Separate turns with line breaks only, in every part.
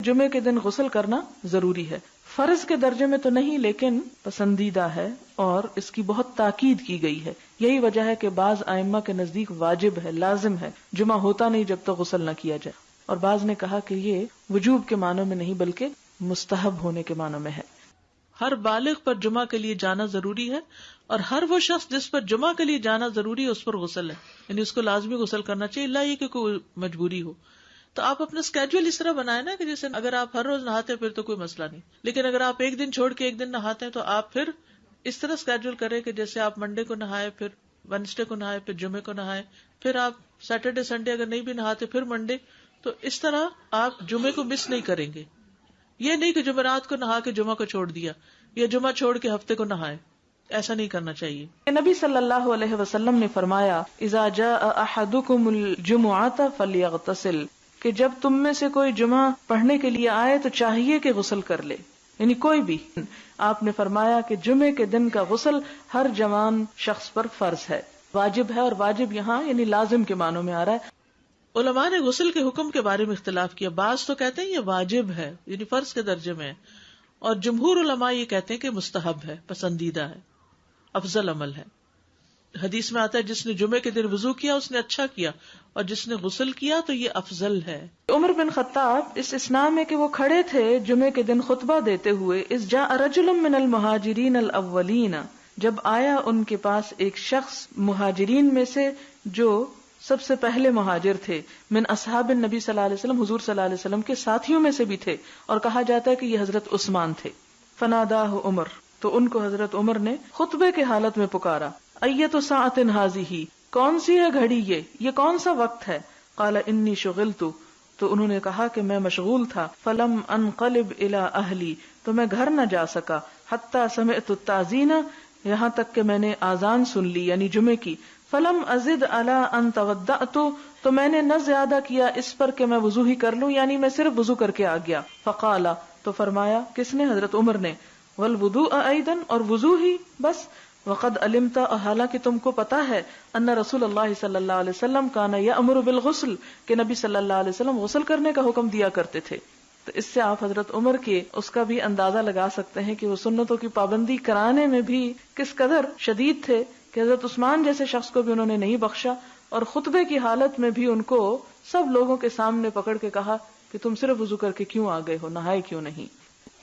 جمعے کے دن غسل کرنا ضروری ہے. فرض کے درجے میں تو نہیں لیکن پسندیدہ ہے اور اس کی بہت تاکید کی گئی ہے. یہی وجہ ہے کہ بعض ائمہ کے نزدیک واجب ہے، لازم ہے، جمعہ ہوتا نہیں جب تک غسل نہ کیا جائے. اور بعض نے کہا کہ یہ وجوب کے معنوں میں نہیں بلکہ مستحب ہونے کے معنوں میں ہے. ہر بالغ پر جمعہ کے لیے جانا ضروری ہے اور ہر وہ شخص جس پر جمعہ کے لیے جانا ضروری ہے اس پر غسل ہے، یعنی اس کو لازمی غسل کرنا چاہیے، الا یہ کہ کوئی مجبوری ہو. تو آپ اپنا اسکیجول اس طرح بنائیں نا کہ جیسے اگر آپ ہر روز نہاتے ہیں پھر تو کوئی مسئلہ نہیں، لیکن اگر آپ ایک دن چھوڑ کے ایک دن نہاتے ہیں تو آپ پھر اس طرح اسکیجول کریں کہ جیسے آپ منڈے کو نہائے، پھر وینسڈے کو نہائے، پھر جمعے کو نہائے، پھر آپ سیٹرڈے سنڈے اگر نہیں بھی نہاتے پھر منڈے. تو اس طرح آپ جمعے کو مس نہیں کریں گے. یہ نہیں کہ جمعرات کو نہا کے جمعہ کو چھوڑ دیا یا جمعہ چھوڑ کے ہفتے کو نہائے، ایسا نہیں کرنا چاہیے. نبی صلی اللہ علیہ وسلم نے فرمایا اذا جاء احدکم الجمعۃ فلیغتسل، کہ جب تم میں سے کوئی جمعہ پڑھنے کے لیے آئے تو چاہیے کہ غسل کر لے، یعنی کوئی بھی. آپ نے فرمایا کہ جمعے کے دن کا غسل ہر جوان شخص پر فرض ہے، واجب ہے، اور واجب یہاں یعنی لازم کے معنوں میں آ رہا ہے. علماء نے غسل کے حکم کے بارے میں اختلاف کیا. بعض تو کہتے ہیں یہ واجب ہے یعنی فرض کے درجے میں ہے، اور جمہور علماء یہ کہتے ہیں کہ مستحب ہے، پسندیدہ ہے، افضل عمل ہے. حدیث میں آتا ہے جس نے جمعے کے دن وضو کیا اس نے اچھا کیا، اور جس نے غسل کیا تو یہ افضل ہے. عمر بن خطاب اس اسنا میں کہ وہ کھڑے تھے جمعے کے دن خطبہ دیتے ہوئے، اذ جاء رجل من المہاجرین الاولین، جب آیا ان کے پاس ایک شخص مہاجرین میں سے جو سب سے پہلے مہاجر تھے، من اصحاب النبی صلی اللہ علیہ وسلم، حضور صلی اللہ علیہ وسلم کے ساتھیوں میں سے بھی تھے، اور کہا جاتا ہے کہ یہ حضرت عثمان تھے. فناداہ عمر، تو ان کو حضرت عمر نے خطبے کے حالت میں پکارا. ایت ساعۃ ھذہ، کون سی ہے گھڑی یہ کون سا وقت ہے؟ قال انی شغلت، تو انہوں نے کہا کہ میں مشغول تھا. فلم انقلب الی اہلی، تو میں گھر نہ جا سکا. حتی سمعت التاذین، یہاں تک کہ میں نے آذان سن لی یعنی جمعے کی. فلم ازد علی ان توضأت، تو میں نے نہ زیادہ کیا اس پر کہ میں وضو ہی کر لوں، یعنی میں صرف وضو کر کے آ گیا. فقال، تو فرمایا، کس نے؟ حضرت عمر نے. والوضوء ایضا، اور وضو ہی بس. وقد علمت، حالانکہ تم کو پتا ہے، ان رسول اللہ صلی اللہ علیہ وسلم کان یأمر بالغسل، کہ نبی صلی اللہ علیہ وسلم غسل کرنے کا حکم دیا کرتے تھے. تو اس سے آپ حضرت عمر کے اس کا بھی اندازہ لگا سکتے ہیں کہ وہ سنتوں کی پابندی کرانے میں بھی کس قدر شدید تھے، کہ حضرت عثمان جیسے شخص کو بھی انہوں نے نہیں بخشا، اور خطبے کی حالت میں بھی ان کو سب لوگوں کے سامنے پکڑ کے کہا کہ تم صرف وضو کر کے کیوں آ گئے ہو، نہائے کیوں نہیں.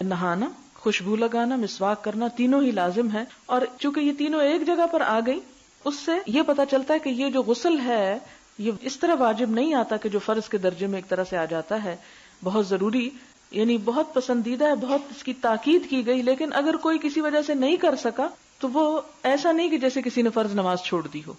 نہانا، خوشبو لگانا، مسواک کرنا، تینوں ہی لازم ہے. اور چونکہ یہ تینوں ایک جگہ پر آ گئی، اس سے یہ پتا چلتا ہے کہ یہ جو غسل ہے یہ اس طرح واجب نہیں آتا کہ جو فرض کے درجے میں ایک طرح سے آ جاتا ہے، بہت ضروری، یعنی بہت پسندیدہ ہے، بہت اس کی تاکید کی گئی. لیکن اگر کوئی کسی وجہ سے نہیں کر سکا تو وہ ایسا نہیں کہ جیسے کسی نے فرض نماز چھوڑ دی ہو.